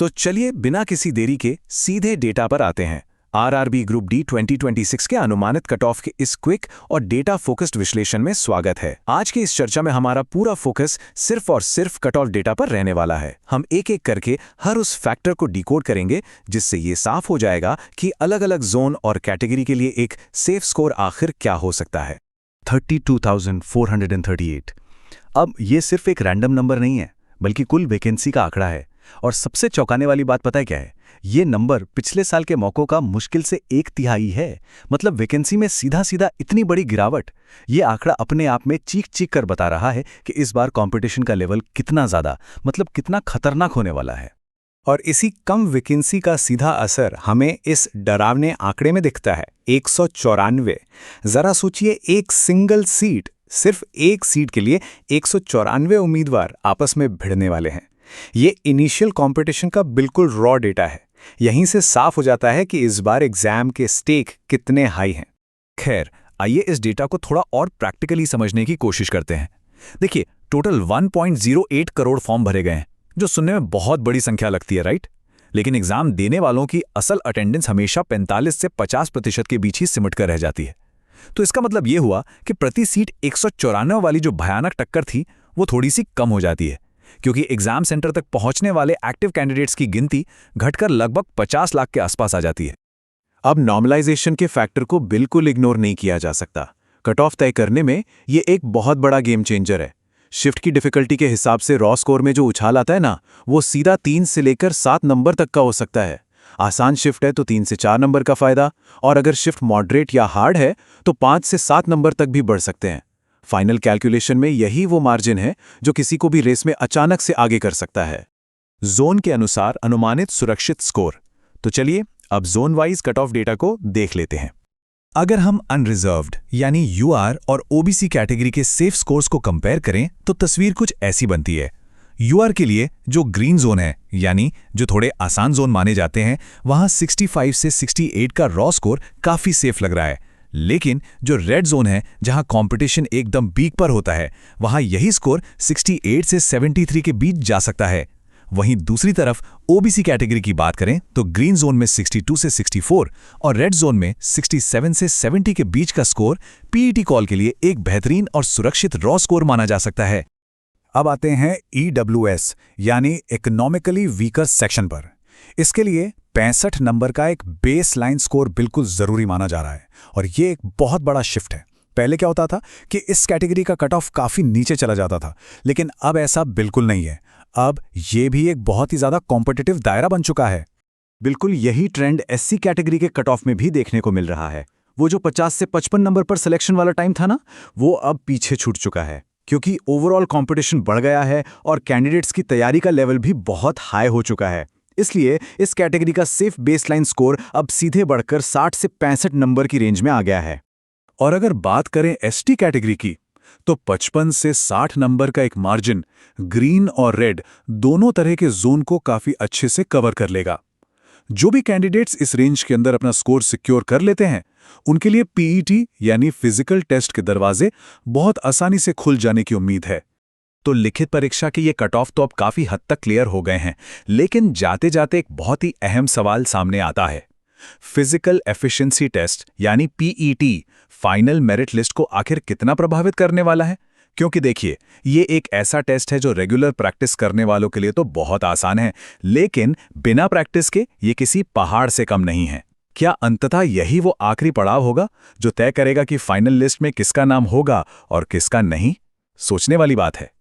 तो चलिए बिना किसी देरी के सीधे डेटा पर आते हैं। आरआरबी ग्रुप डी 2026 के अनुमानित कट ऑफ के इस क्विक और डेटा फोकस्ड विश्लेषण में स्वागत है। आज की इस चर्चा में हमारा पूरा फोकस सिर्फ और सिर्फ कट ऑफ डेटा पर रहने वाला है। हम एक एक करके हर उस फैक्टर को डिकोड करेंगे जिससे ये साफ हो जाएगा कि अलग अलग जोन और कैटेगरी के लिए एक सेफ स्कोर आखिर क्या हो सकता है। 32,438। अब ये सिर्फ एक रैंडम नंबर नहीं है, बल्कि कुल वैकेंसी का आंकड़ा है। और सबसे चौंकाने वाली बात पता है क्या है? ये नंबर पिछले साल के मौकों का मुश्किल से 1/3 है। मतलब वैकेंसी में सीधा सीधा इतनी बड़ी गिरावट। ये आंकड़ा अपने आप में चीख चीख कर बता रहा है कि इस बार कंपटीशन का लेवल कितना ज्यादा, मतलब कितना खतरनाक होने वाला है। और इसी कम वैकेंसी का सीधा असर हमें इस डरावने आंकड़े में दिखता है, 194। जरा सोचिए, एक सिंगल सीट, सिर्फ एक सीट के लिए 194 उम्मीदवार आपस में भिड़ने वाले हैं। ये इनिशियल कंपटीशन का बिल्कुल रॉ डेटा है। यहीं से साफ हो जाता है कि इस बार एग्जाम के स्टेक कितने हाई हैं। खैर, आइए इस डेटा को थोड़ा और प्रैक्टिकली समझने की कोशिश करते हैं। देखिए, टोटल 1.08 करोड़ फॉर्म भरे गए हैं, जो सुनने में बहुत बड़ी संख्या लगती है, राइट? लेकिन एग्जाम देने वालों की असल अटेंडेंस हमेशा 45 से 50% के बीच ही सिमट कर रह जाती है। तो इसका मतलब ये हुआ कि प्रति सीट 194 वाली जो भयानक टक्कर थी, वो थोड़ी सी कम हो जाती है, क्योंकि एग्जाम सेंटर तक पहुंचने वाले एक्टिव कैंडिडेट्स की गिनती घटकर लगभग 50 लाख के आसपास आ जाती है। अब नॉर्मलाइजेशन के फैक्टर को बिल्कुल इग्नोर नहीं किया जा सकता। कट ऑफ तय करने में ये एक बहुत बड़ा गेम चेंजर है। शिफ्ट की डिफिकल्टी के हिसाब से रॉ स्कोर में जो उछाल आता है ना, वो सीधा 3 से लेकर 7 नंबर तक का हो सकता है। आसान शिफ्ट है तो 3 से 4 नंबर का फायदा, और अगर शिफ्ट मॉडरेट या हार्ड है तो 5 से 7 नंबर तक भी बढ़ सकते हैं। फाइनल कैलकुलेशन में यही वो मार्जिन है जो किसी को भी रेस में अचानक से आगे कर सकता है। जोन के अनुसार अनुमानित सुरक्षित स्कोर। तो चलिए अब zone wise cut off data को देख लेते हैं। अगर हम अनरिजर्व्ड यानी यूआर और ओबीसी कैटेगरी के सेफ स्कोर्स को कंपेयर करें तो तस्वीर कुछ ऐसी बनती है। यूआर के लिए जो ग्रीन जोन है, यानी जो थोड़े आसान जोन माने जाते हैं, वहां 65 से 68 का रॉ स्कोर काफी सेफ लग रहा है। लेकिन जो रेड जोन है, जहां कंपटीशन एकदम पीक पर होता है, वहां यही स्कोर 68 से 73 के बीच जा सकता है। वहीं दूसरी तरफ ओबीसी कैटेगरी की बात करें तो ग्रीन जोन में 62 से 64 और रेड जोन में 67 से 70 के बीच का स्कोर पीईटी कॉल के लिए एक बेहतरीन और सुरक्षित रॉ स्कोर माना जा सकता है। अब आते हैं ईडब्ल्यूएस यानी इकोनॉमिकली वीकर सेक्शन पर। इसके लिए 65 नंबर का एक बेस लाइन स्कोर बिल्कुल जरूरी माना जा रहा है, और ये एक बहुत बड़ा शिफ्ट है। पहले क्या होता था कि इस कैटेगरी का कट ऑफ काफी नीचे चला जाता था, लेकिन अब ऐसा बिल्कुल नहीं है। अब ये भी एक बहुत ही ज्यादा कॉम्पिटिटिव दायरा बन चुका है। बिल्कुल यही ट्रेंड एससी कैटेगरी के कट ऑफ में भी देखने को मिल रहा है। वो जो 50 से 55 नंबर पर सिलेक्शन वाला टाइम था ना, वो अब पीछे छूट चुका है, क्योंकि ओवरऑल कंपटीशन बढ़ गया है और कैंडिडेट्स की तैयारी का लेवल भी बहुत हाई हो चुका है। इसलिए इस कैटेगरी का सेफ बेसलाइन स्कोर अब सीधे बढ़कर 60 से 65 नंबर की रेंज में आ गया है। और अगर बात करें एसटी कैटेगरी की, तो 55 से 60 नंबर का एक मार्जिन ग्रीन और रेड दोनों तरह के जोन को काफी अच्छे से कवर कर लेगा। जो भी कैंडिडेट्स इस रेंज के अंदर अपना स्कोर सिक्योर कर लेते हैं, उनके लिए पीईटी यानी फिजिकल टेस्ट के दरवाजे बहुत आसानी से खुल जाने की उम्मीद है। तो लिखित परीक्षा के ये कट ऑफ तो अब काफी हद तक क्लियर हो गए हैं, लेकिन जाते जाते एक बहुत ही अहम सवाल सामने आता है। फिजिकल एफिशिएंसी टेस्ट यानी पीईटी फाइनल मेरिट लिस्ट को आखिर कितना प्रभावित करने वाला है? क्योंकि देखिए, ये एक ऐसा टेस्ट है जो रेगुलर प्रैक्टिस करने वालों के लिए तो बहुत आसान है, लेकिन बिना प्रैक्टिस के ये किसी पहाड़ से कम नहीं है। क्या अंततः यही वो आखिरी पड़ाव होगा जो तय करेगा कि फाइनल लिस्ट में किसका नाम होगा और किसका नहीं? सोचने वाली बात है।